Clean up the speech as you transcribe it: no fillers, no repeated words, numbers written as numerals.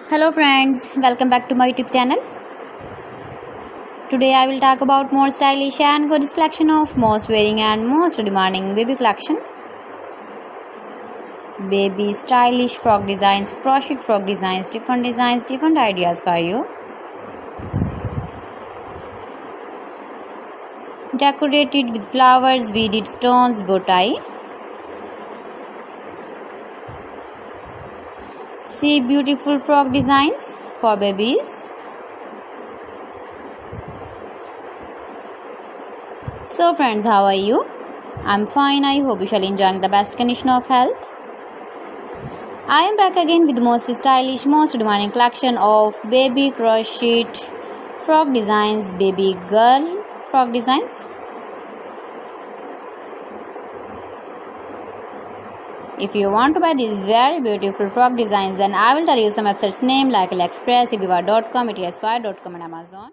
Hello friends, welcome back to my YouTube channel. Today I will talk about more stylish and gorgeous collection of most wearing and most demanding baby collection. Baby stylish frock designs, crochet frock designs, different ideas for you. Decorated with flowers, beaded stones, bow tie. See beautiful frock designs for babies. So friends, how are you? I'm fine. I hope you shall enjoy the best condition of health. I am back again with the most stylish, most demanding collection of baby crocheted frock designs, baby girl frock designs. If you want to buy these very beautiful frock designs, then I will tell you some websites name like AliExpress, eBay.com, ETSY.com and Amazon.